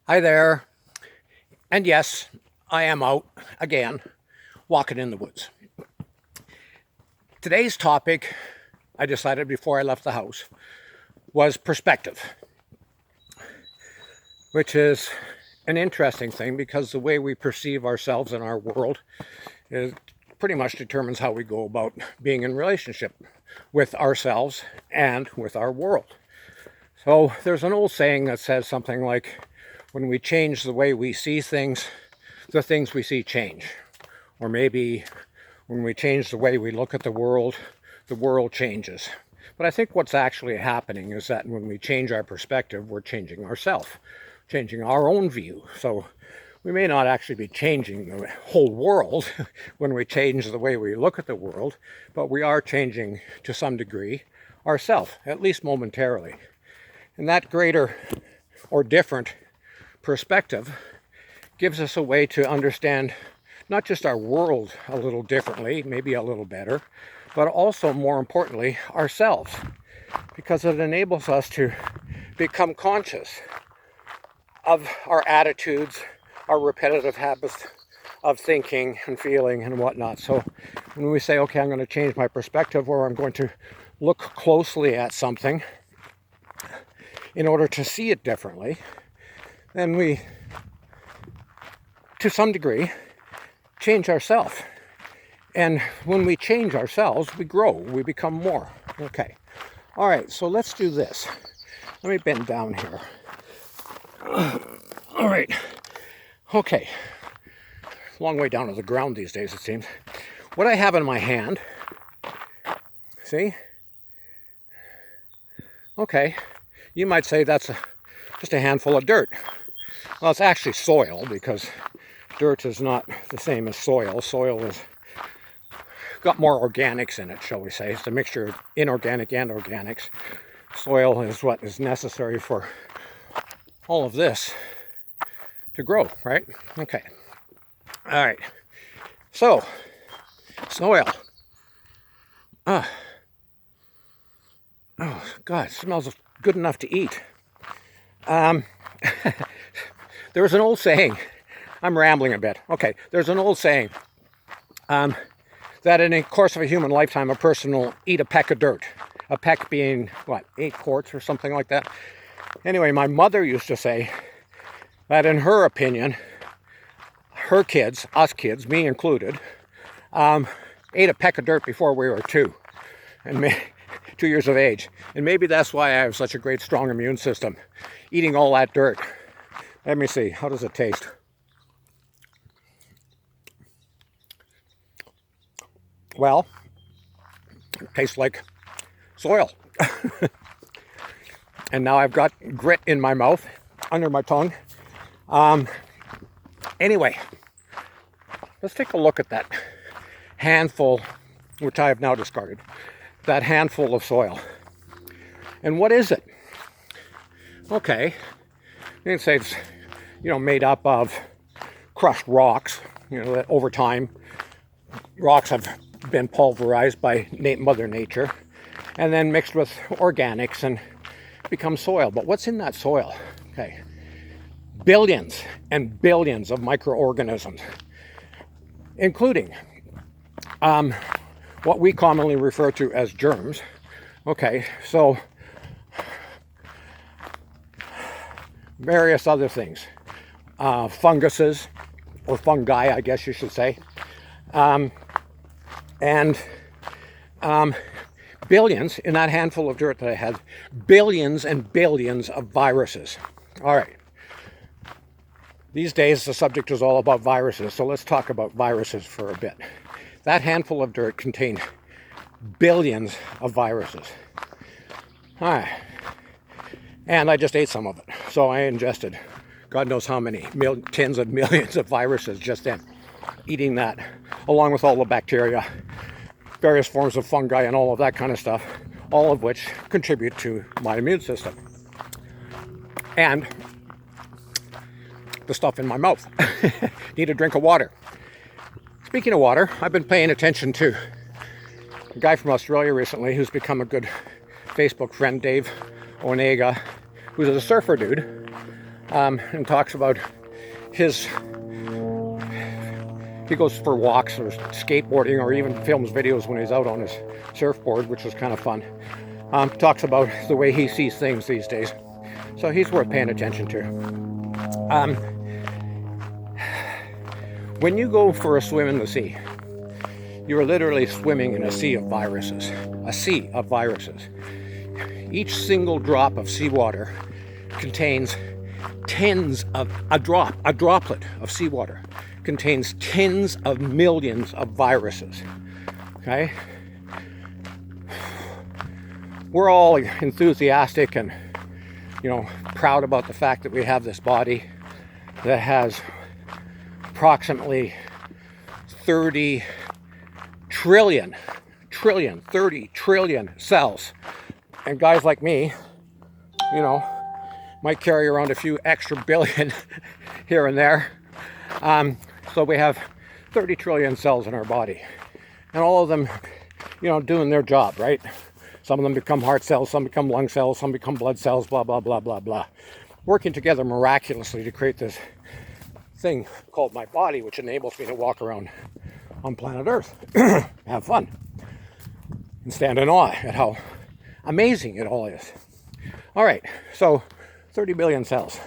Hi there. And yes, I am out again, walking in the woods. Today's topic, I decided before I left the house, was perspective, which is an interesting thing because the way we perceive ourselves in our world is pretty much determines how we go about being in relationship with ourselves and with our world. So there's an old saying that says something like, when we change the way we see things, the things we see change. Or maybe when we change the way we look at the world changes. But I think what's actually happening is that when we change our perspective, we're changing ourselves, changing our own view. So we may not actually be changing the whole world when we change the way we look at the world, but we are changing to some degree ourselves, at least momentarily. And that greater or different perspective gives us a way to understand not just our world a little differently, maybe a little better, but also, more importantly, ourselves, because it enables us to become conscious of our attitudes, our repetitive habits of thinking and feeling and whatnot. So when we say, okay, I'm going to change my perspective, or I'm going to look closely at something in order to see it differently, then we, to some degree, change ourselves. And when we change ourselves, we grow, we become more. Okay. All right, so let's do this. Let me bend down here. All right. Okay. Long way down to the ground these days, it seems. What I have in my hand, see? Okay. You might say that's just a handful of dirt. Well, it's actually soil, because dirt is not the same as soil. Soil has got more organics in it, shall we say. It's a mixture of inorganic and organics. Soil is what is necessary for all of this to grow, right? Okay. All right. So, soil. Oh, God, it smells good enough to eat. There was an old saying, I'm rambling a bit. Okay, there's an old saying that in the course of a human lifetime, a person will eat a peck of dirt. A peck being, 8 quarts or something like that. Anyway, my mother used to say that in her opinion, her kids, us kids, me included, ate a peck of dirt before we were 2 years of age. And maybe that's why I have such a great, strong immune system, eating all that dirt. Let me see, how does it taste? Well, it tastes like soil. And now I've got grit in my mouth, under my tongue. Anyway, let's take a look at that handful, which I have now discarded, that handful of soil. And what is it? Okay, you can say it's, made up of crushed rocks, that over time, rocks have been pulverized by Mother Nature and then mixed with organics and become soil. But what's in that soil? Okay, billions and billions of microorganisms, including what we commonly refer to as germs. Okay, so various other things, funguses, or fungi, I guess you should say, and billions, in that handful of dirt that I had, billions and billions of viruses. All right. These days, the subject is all about viruses, so let's talk about viruses for a bit. That handful of dirt contained billions of viruses. All right. And I just ate some of it. So I ingested God knows how many, tens of millions of viruses just then. Eating that, along with all the bacteria, various forms of fungi, and all of that kind of stuff, all of which contribute to my immune system. And the stuff in my mouth. Need a drink of water. Speaking of water, I've been paying attention to a guy from Australia recently who's become a good Facebook friend, Dave Onega, who's a surfer dude. and talks about his, he goes for walks or skateboarding or even films videos when he's out on his surfboard, which was kind of fun. Talks about the way he sees things these days. So he's worth paying attention to. When you go for a swim in the sea, you are literally swimming in a sea of viruses. A sea of viruses. Each single drop of seawater contains tens of, a droplet of seawater contains tens of millions of viruses. Okay? We're all enthusiastic and, proud about the fact that we have this body that has approximately 30 trillion cells. And guys like me, might carry around a few extra billion here and there. So we have 30 trillion cells in our body. And all of them, doing their job, right? Some of them become heart cells, some become lung cells, some become blood cells, blah, blah, blah, blah, blah. Working together miraculously to create this thing called my body, which enables me to walk around on planet Earth, have fun, and stand in awe at how amazing it all is. All right, so 30 billion cells.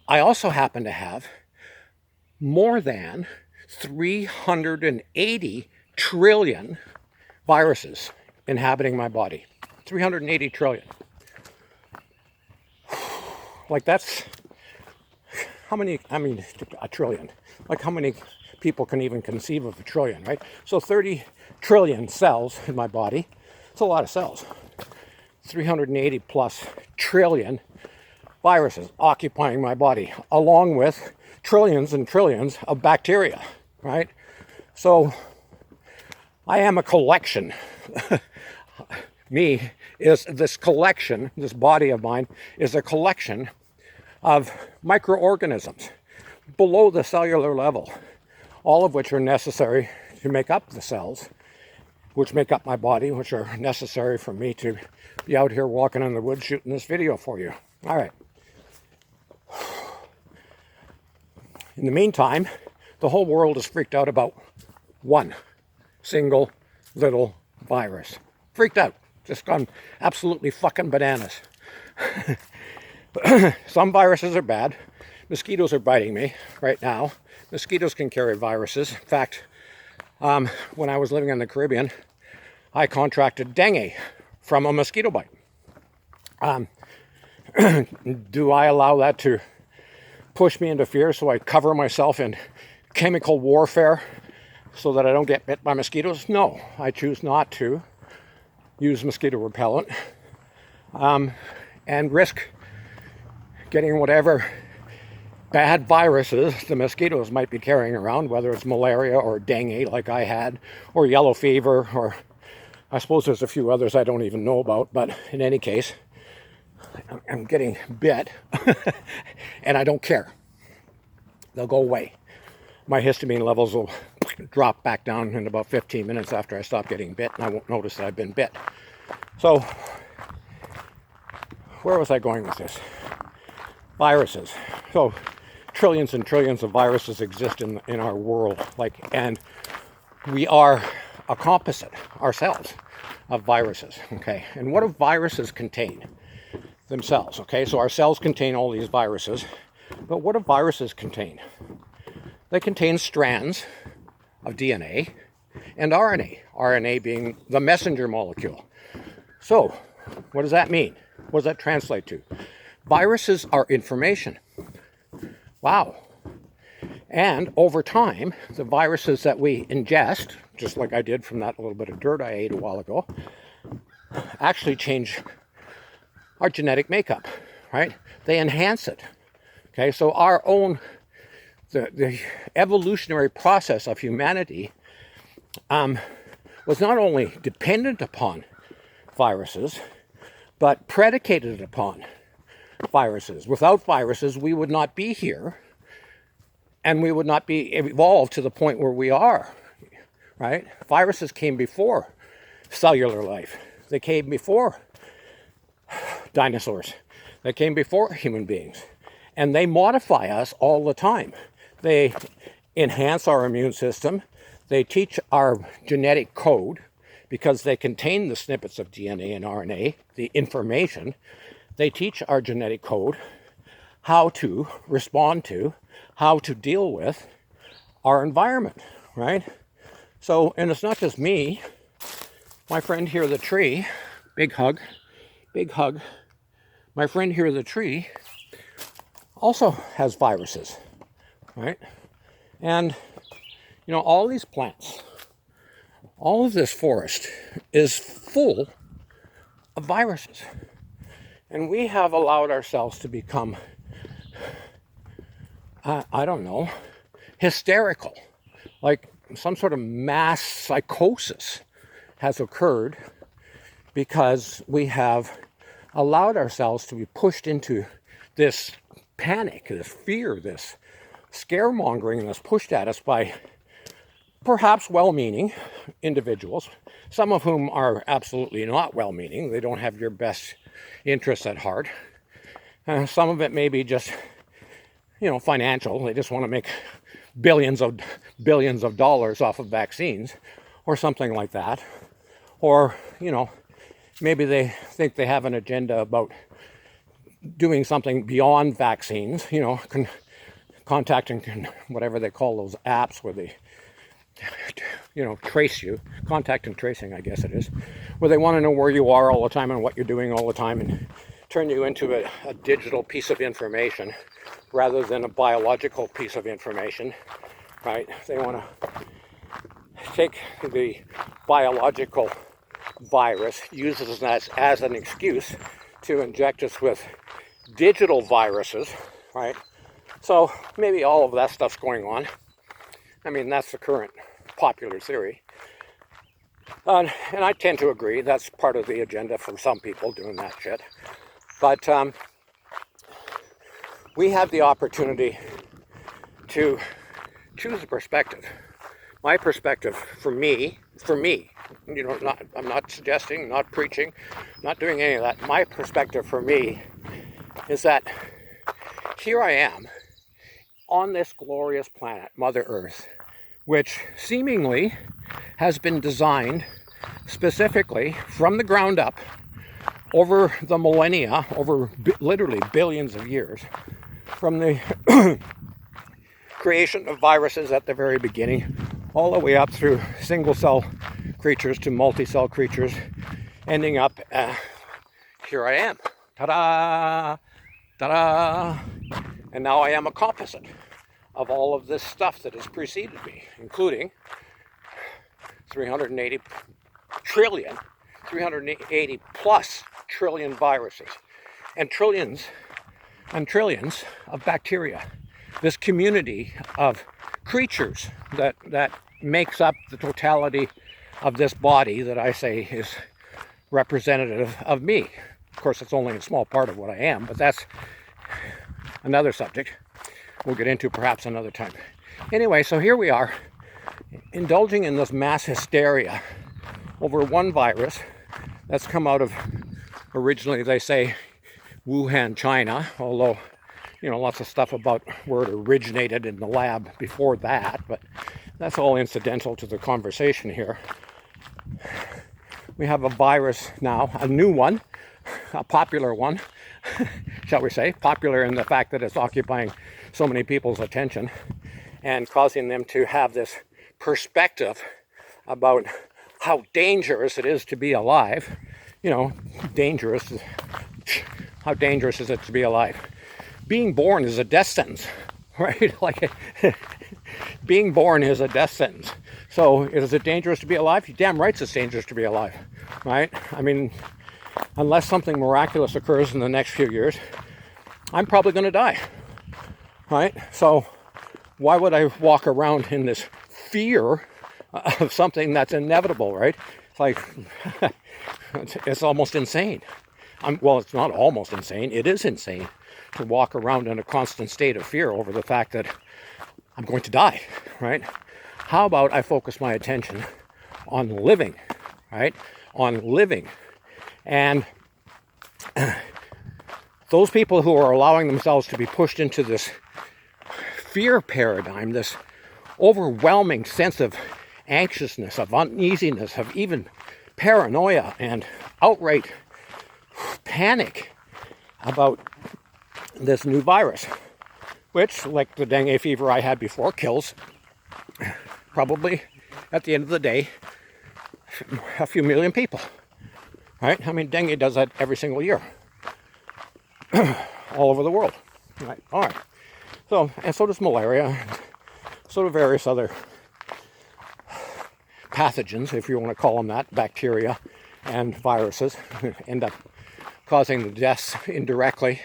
I also happen to have more than 380 trillion viruses inhabiting my body. 380 trillion. Like that's how many, a trillion. Like how many people can even conceive of a trillion, right? So 30 trillion cells in my body. It's a lot of cells. 380 plus trillion viruses occupying my body, along with trillions and trillions of bacteria, right? So I am a collection. Me is this collection, this body of mine is a collection of microorganisms below the cellular level, all of which are necessary to make up the cells, which make up my body, which are necessary for me to be out here walking in the woods shooting this video for you. All right. In the meantime, the whole world is freaked out about one single little virus. Freaked out. Just gone absolutely fucking bananas. Some viruses are bad. Mosquitoes are biting me right now. Mosquitoes can carry viruses. In fact, when I was living in the Caribbean, I contracted dengue from a mosquito bite. Do I allow that to push me into fear, so I cover myself in chemical warfare so that I don't get bit by mosquitoes? No, I choose not to use mosquito repellent and risk getting whatever bad viruses the mosquitoes might be carrying around, whether it's malaria or dengue like I had, or yellow fever, or I suppose there's a few others I don't even know about, but in any case, I'm getting bit and I don't care. They'll go away. My histamine levels will drop back down in about 15 minutes after I stop getting bit, and I won't notice that I've been bit. So, where was I going with this? Viruses. So, trillions and trillions of viruses exist in our world, and we are a composite ourselves of viruses. Okay, and what do viruses contain themselves? Okay, so our cells contain all these viruses, but what do viruses contain? They contain strands of DNA and RNA. RNA being the messenger molecule. So, what does that mean? What does that translate to? Viruses are information. Wow. And over time, the viruses that we ingest, just like I did from that little bit of dirt I ate a while ago, actually change our genetic makeup, right? They enhance it. Okay, so our own, the evolutionary process of humanity was not only dependent upon viruses, but predicated upon viruses. Without viruses, we would not be here, and we would not be evolved to the point where we are, right? Viruses came before cellular life. They came before dinosaurs. They came before human beings. And they modify us all the time. They enhance our immune system. They teach our genetic code because they contain the snippets of DNA and RNA, the information. They teach our genetic code how to respond to, how to deal with our environment, right? So, and it's not just me. My friend here, the tree, big hug, big hug. My friend here, the tree, also has viruses, right? And, you know, all these plants, all of this forest is full of viruses. And we have allowed ourselves to become, I don't know, hysterical. Like some sort of mass psychosis has occurred because we have allowed ourselves to be pushed into this panic, this fear, this scaremongering that's pushed at us by perhaps well-meaning individuals, some of whom are absolutely not well-meaning. They don't have your best interests at heart. Some of it may be just, you know, financial. They just want to make billions of dollars off of vaccines or something like that. Or, you know, maybe they think they have an agenda about doing something beyond vaccines, you know, contacting whatever they call those apps where they, you know, trace you, contact and tracing, I guess it is, where they want to know where you are all the time and what you're doing all the time and turn you into a digital piece of information rather than a biological piece of information, right? They want to take the biological virus, use it as an excuse to inject us with digital viruses, right? So maybe all of that stuff's going on. I mean, that's the current popular theory. And I tend to agree. That's part of the agenda for some people doing that shit. But we have the opportunity to choose a perspective. My perspective for me, you know, I'm not suggesting, not preaching, not doing any of that. My perspective for me is that here I am on this glorious planet, Mother Earth, which seemingly has been designed specifically from the ground up over the millennia, over literally billions of years, from the creation of viruses at the very beginning, all the way up through single-cell creatures to multi-cell creatures, ending up, here I am, ta-da, ta-da, and now I am a composite of all of this stuff that has preceded me, including 380 plus trillion viruses and trillions of bacteria. This community of creatures that makes up the totality of this body that I say is representative of me. Of course, it's only a small part of what I am, but that's another subject we'll get into perhaps another time. Anyway, so here we are, indulging in this mass hysteria over one virus that's come out of, originally they say, Wuhan, China, although, you know, lots of stuff about where it originated in the lab before that, but that's all incidental to the conversation here. We have a virus now, a new one, a popular one, shall we say, popular in the fact that it's occupying so many people's attention and causing them to have this perspective about how dangerous it is to be alive. You know, dangerous. How dangerous is it to be alive? Being born is a death sentence, right? Like, being born is a death sentence. So, is it dangerous to be alive? You're damn right it's dangerous to be alive, right? I mean, unless something miraculous occurs in the next few years, I'm probably going to die, right? So, why would I walk around in this fear of something that's inevitable, right? It's like, it's almost insane. Well, it's not almost insane. It is insane to walk around in a constant state of fear over the fact that I'm going to die, right? How about I focus my attention on living, right? On living. And those people who are allowing themselves to be pushed into this fear paradigm, this overwhelming sense of anxiousness, of uneasiness, of even paranoia and outright panic about this new virus, which, like the dengue fever I had before, kills probably at the end of the day a few million people, right? I mean, dengue does that every single year all over the world, right? All right. So, and so does malaria, and so do various other pathogens, if you want to call them that, bacteria and viruses, end up causing the deaths indirectly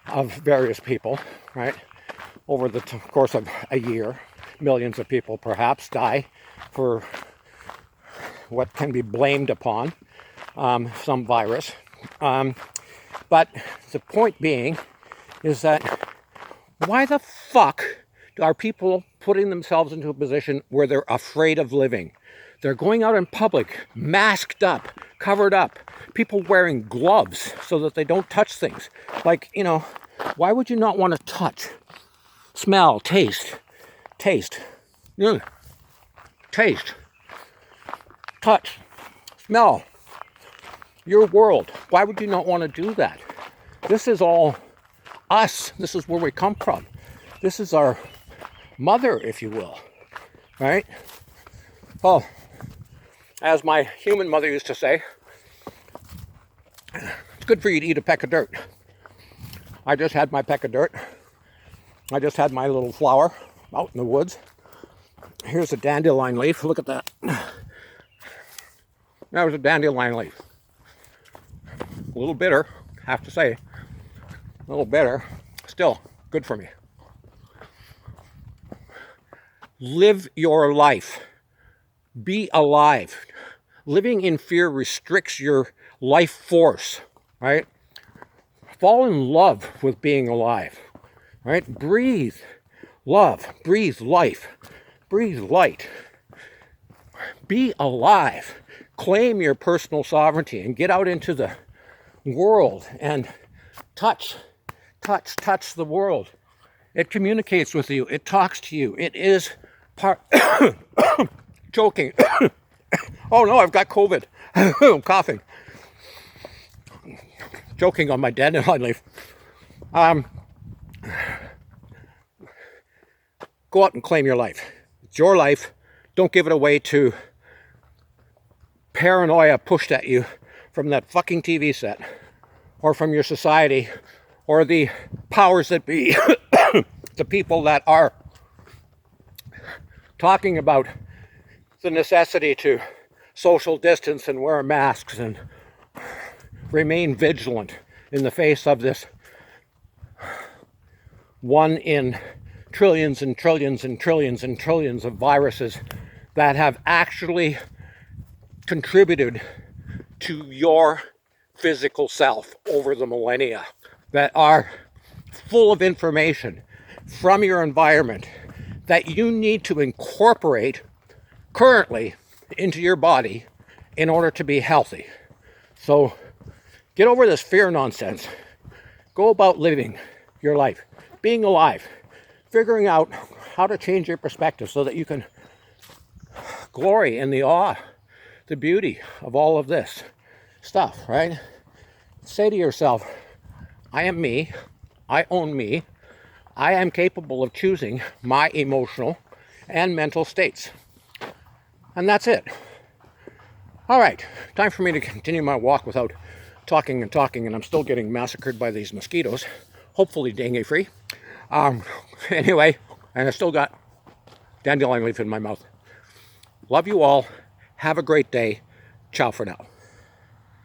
of various people, right? Over the course of a year, millions of people perhaps die for what can be blamed upon some virus. But the point being is that why the fuck are people putting themselves into a position where they're afraid of living? They're going out in public, masked up, covered up, people wearing gloves so that they don't touch things. Like, you know, why would you not want to touch, smell, taste, taste, touch, smell your world? Why would you not want to do that? This is all us. This is where we come from. This is our mother, if you will, right? Well, as my human mother used to say, it's good for you to eat a peck of dirt. I just had my peck of dirt. I just had my little flower out in the woods. Here's a dandelion leaf. Look at that. That was a dandelion leaf. A little bitter, have to say. A little bitter. Still good for me. Live your life. Be alive. Living in fear restricts your life force, right? Fall in love with being alive, right? Breathe love, breathe life, breathe light. Be alive. Claim your personal sovereignty and get out into the world and touch the world. It communicates with you. It talks to you. It is part... Choking. Oh no, I've got COVID. I'm coughing. Choking on my dandelion leaf. Go out and claim your life. It's your life. Don't give it away to paranoia pushed at you from that fucking TV set, or from your society, or the powers that be, the people that are talking about the necessity to social distance and wear masks and remain vigilant in the face of this one in trillions and trillions and trillions and trillions of viruses that have actually contributed to your physical self over the millennia, that are full of information from your environment that you need to incorporate currently into your body in order to be healthy. So get over this fear nonsense. Go about living your life, being alive, figuring out how to change your perspective so that you can glory in the awe, the beauty of all of this stuff, right? Say to yourself, I am me, I own me, I am capable of choosing my emotional and mental states. And that's it. All right, time for me to continue my walk without talking, and I'm still getting massacred by these mosquitoes. Hopefully dengue free. Anyway, and I still got dandelion leaf in my mouth. Love you all. Have a great day. Ciao for now.